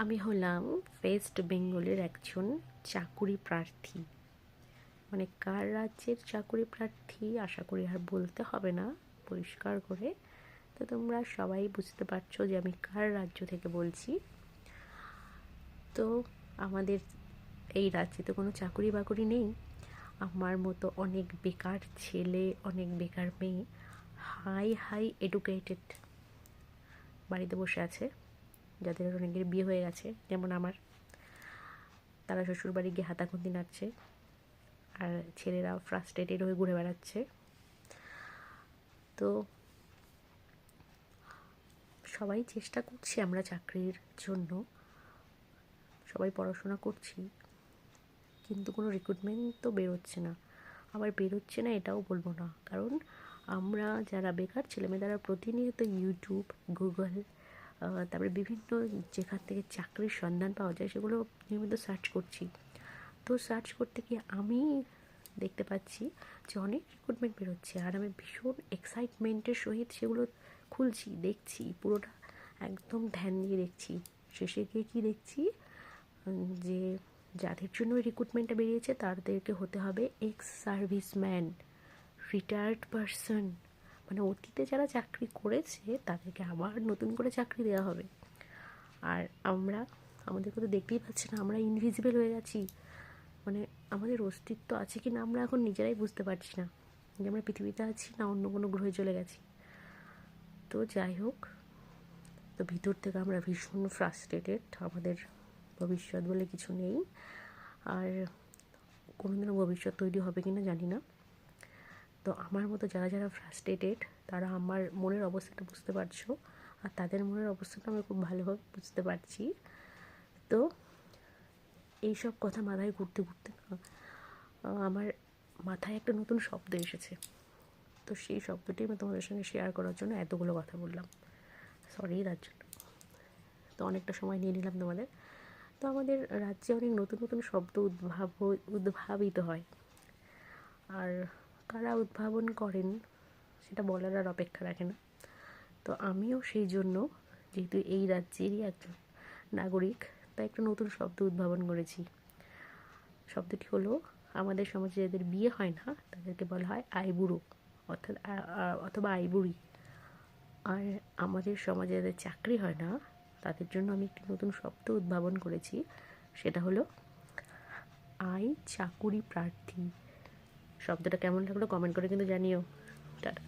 আমি হলাম ওয়েস্ট বেঙ্গলের একজন চাকুরি প্রার্থী। মানে কার রাজ্যের চাকুরি প্রার্থী আশা করি আর বলতে হবে না পরিষ্কার করে। তো তোমরা সবাই বুঝতে পারছো যে আমি কার রাজ্য থেকে বলছি। তো আমাদের এই রাজ্যে তো কোনো চাকুরি বাকুরি নেই। আমার মতো অনেক বেকার ছেলে, অনেক বেকার মেয়ে, হাই হাই এডুকেটেড বাড়িতে বসে আছে, যাদের অনেকের বিয়ে হয়ে গেছে, যেমন আমার। তারা শ্বশুরবাড়ি গিয়ে হাতাখুন্তি নাড়ছে, আর ছেলেরা ফ্রাস্ট্রেটেড হয়ে ঘুরে বেড়াচ্ছে। তো সবাই চেষ্টা করছি আমরা চাকরির জন্য, সবাই পড়াশোনা করছি, কিন্তু কোনো রিক্রুটমেন্ট তো বেরোচ্ছে না। আবার বেরোচ্ছে না এটাও বলবো না, কারণ আমরা যারা বেকার ছেলেমেয়ে তারা প্রতিনিয়ত ইউটিউব, গুগল, তারপরে বিভিন্ন যেখান থেকে চাকরির সন্ধান পাওয়া যায় সেগুলো নিয়মিত সার্চ করছি। তো সার্চ করতে গিয়ে আমি দেখতে পাচ্ছি যে অনেক রিক্রুটমেন্ট বেরোচ্ছে, আর আমি ভীষণ এক্সাইটমেন্টের সহিত সেগুলো খুলছি, দেখছি, পুরোটা একদম ধ্যান দিয়ে দেখছি। শেষে গিয়ে কী দেখছি, যে যাদের জন্য রিক্রুটমেন্টটা বেরিয়েছে তাদেরকে হতে হবে এক্স সার্ভিসম্যান, রিটায়ার্ড পারসন। মানে অতীতে যারা চাকরি করেছে তাদেরকে আবার নতুন করে চাকরি দেওয়া হবে। আর আমাদেরকে তো দেখতেই পাচ্ছি না, আমরা ইনভিজিবল হয়ে গেছি। মানে আমাদের অস্তিত্ব আছে কি না আমরা এখন নিজেরাই বুঝতে পারছি না, যে আমরা পৃথিবীতে আছি না অন্য কোনো গ্রহে চলে গেছি। তো যাই হোক, তো ভিতর থেকে আমরা ভীষণ ফ্রাস্ট্রেটেড, আমাদের ভবিষ্যৎ বলে কিছু নেই, আর কোনোদিনও ভবিষ্যৎ তৈরি হবে কি না জানি না। তো আমার মতো যারা যারা ফ্রাস্ট্রেটেড তারা আমার মনের অবস্থাটা বুঝতে পারছো, আর তাদের মনের অবস্থাটা আমি খুব ভালোভাবে বুঝতে পারছি। তো এইসব কথা মাথায় ঘুরতে ঘুরতে না আমার মাথায় একটা নতুন শব্দ এসেছে। তো সেই শব্দটি আমি তোমাদের সঙ্গে শেয়ার করার জন্য এতগুলো কথা বললাম, সরি তার জন্য। তো অনেকটা সময় নিয়ে নিলাম তোমাদের। তো আমাদের রাজ্যে অনেক নতুন নতুন শব্দ উদ্ভাবিত হয়, আর কারা উদ্ভাবন করেন সেটা বলার আর অপেক্ষা রাখে না। তো আমিও সেই জন্য, যেহেতু এই রাজ্যেরই একজন নাগরিক, তাই একটা নতুন শব্দ উদ্ভাবন করেছি। শব্দটি হলো, আমাদের সমাজে যাদের বিয়ে হয় না তাদেরকে বলা হয় আইবুড়ো, অর্থাৎ অথবা আইবুড়ি। আর আমাদের সমাজে যাদের চাকরি হয় না তাদের জন্য আমি একটি নতুন শব্দ উদ্ভাবন করেছি, সেটা হলো আই চাকুরি প্রার্থী। শব্দটা কেমন লাগলো কমেন্ট করে কিন্তু জানিও। টাটা।